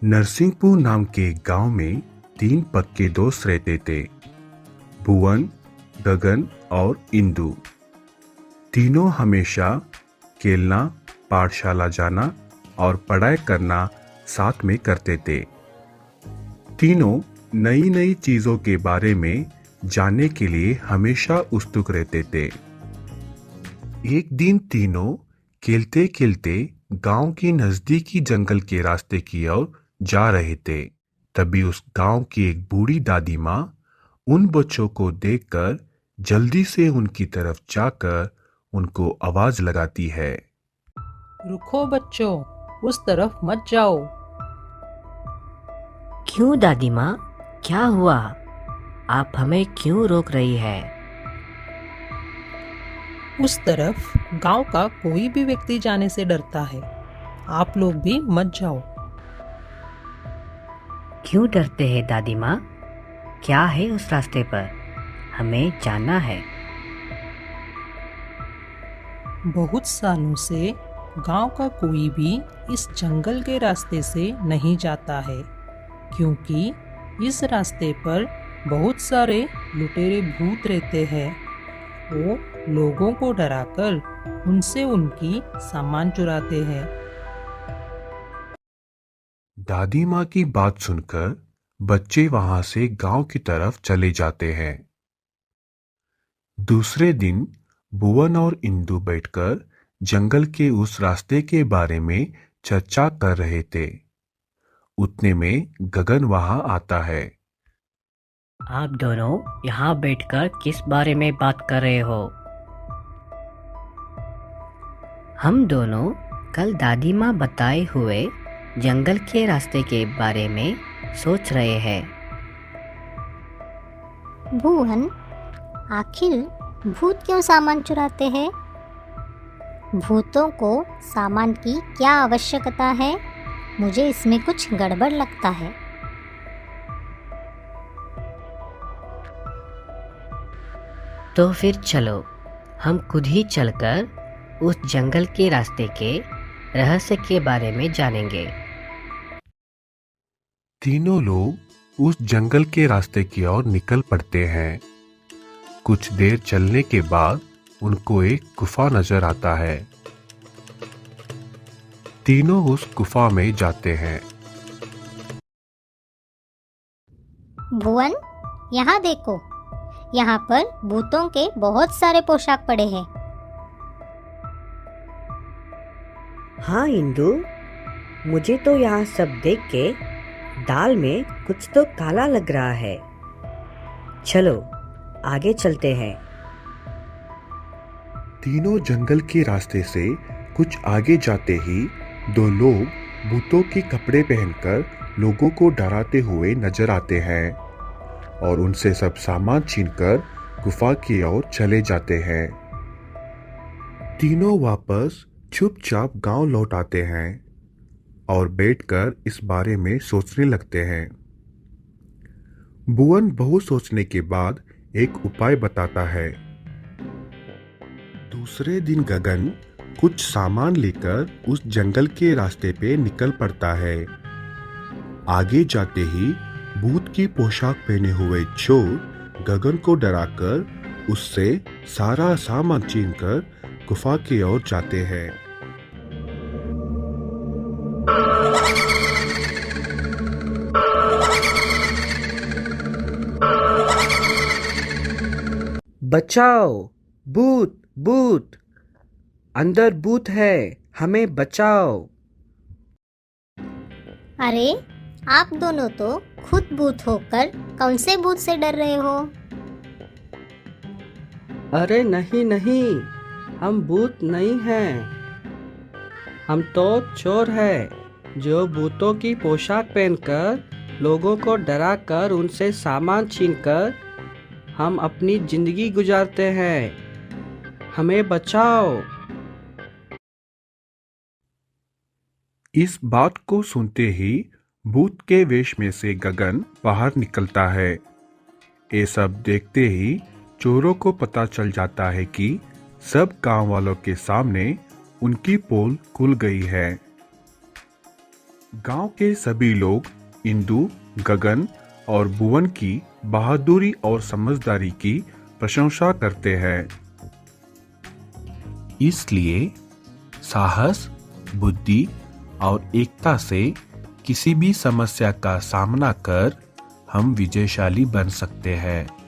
नरसिंहपुर नाम के गांव में 3 पक्के दोस्त रहते थे। भुवन, गगन और इंदु। तीनों हमेशा खेलना, पाठशाला जाना और पढ़ाई करना साथ में करते थे। तीनों नई नई चीजों के बारे में जानने के लिए हमेशा उत्सुक रहते थे। एक दिन तीनों खेलते खेलते गांव के नजदीकी जंगल के रास्ते की ओर जा रहे थे। तभी उस गांव की एक बूढ़ी दादी माँ उन बच्चों को देखकर जल्दी से उनकी तरफ जाकर उनको आवाज लगाती है। रुको बच्चों, उस तरफ मत जाओ। क्यों दादी माँ, क्या हुआ? आप हमें क्यों रोक रही है? उस तरफ गांव का कोई भी व्यक्ति जाने से डरता है। आप लोग भी मत जाओ। क्यों डरते हैं दादी माँ? क्या है उस रास्ते पर? हमें जानना है। बहुत सालों से गांव का कोई भी इस जंगल के रास्ते से नहीं जाता है, क्योंकि इस रास्ते पर बहुत सारे लुटेरे भूत रहते हैं। वो लोगों को डराकर उनसे उनकी सामान चुराते हैं। दादी माँ की बात सुनकर बच्चे वहां से गांव की तरफ चले जाते हैं। दूसरे दिन भुवन और इंदु बैठकर जंगल के उस रास्ते के बारे में चर्चा कर रहे थे। उतने में गगन वहां आता है। आप दोनों यहाँ बैठकर किस बारे में बात कर रहे हो? हम दोनों कल दादी माँ बताए हुए जंगल के रास्ते के बारे में सोच रहे हैं। भुवन, आखिर भूत क्यों सामान चुराते हैं? भूतों को सामान की क्या आवश्यकता है? मुझे इसमें कुछ गड़बड़ लगता है। तो फिर चलो, हम खुद ही चलकर उस जंगल के रास्ते के रहस्य के बारे में जानेंगे। तीनों लोग उस जंगल के रास्ते की ओर निकल पड़ते हैं। कुछ देर चलने के बाद उनको एक गुफा नजर आता है। तीनों उस गुफा में जाते हैं। भुवन, यहाँ देखो, यहाँ पर भूतों के बहुत सारे पोशाक पड़े हैं। हाँ इंदु, मुझे तो यहाँ सब देख के दाल में कुछ तो काला लग रहा है। चलो आगे चलते हैं। तीनों जंगल के रास्ते से कुछ आगे जाते ही दो लोग भूतों के कपड़े पहनकर लोगों को डराते हुए नजर आते हैं और उनसे सब सामान छीनकर गुफा की ओर चले जाते हैं। तीनों वापस चुपचाप गांव लौट आते हैं और बैठकर इस बारे में सोचने लगते हैं। भुवन बहुत सोचने के बाद एक उपाय बताता है। दूसरे दिन गगन कुछ सामान लेकर उस जंगल के रास्ते पे निकल पड़ता है। आगे जाते ही भूत की पोशाक पहने हुए चोर गगन को डराकर उससे सारा सामान छीनकर गुफा की ओर जाते हैं। बचाओ! भूत! भूत! अंदर भूत है, हमें बचाओ! अरे, आप दोनों तो खुद भूत होकर कौन से भूत से डर रहे हो? अरे नहीं नहीं, हम भूत नहीं हैं। हम तो चोर हैं जो भूतों की पोशाक पहनकर लोगों को डराकर उनसे सामान छीनकर हम अपनी जिंदगी गुजारते हैं। हमें बचाओ! इस बात को सुनते ही भूत के वेश में से गगन बाहर निकलता है। ये सब देखते ही चोरों को पता चल जाता है कि सब गांव वालों के सामने उनकी पोल खुल गई है। गांव के सभी लोग इंदु, गगन और भुवन की बहादुरी और समझदारी की प्रशंसा करते हैं। इसलिए साहस, बुद्धि और एकता से किसी भी समस्या का सामना कर हम विजयशाली बन सकते हैं।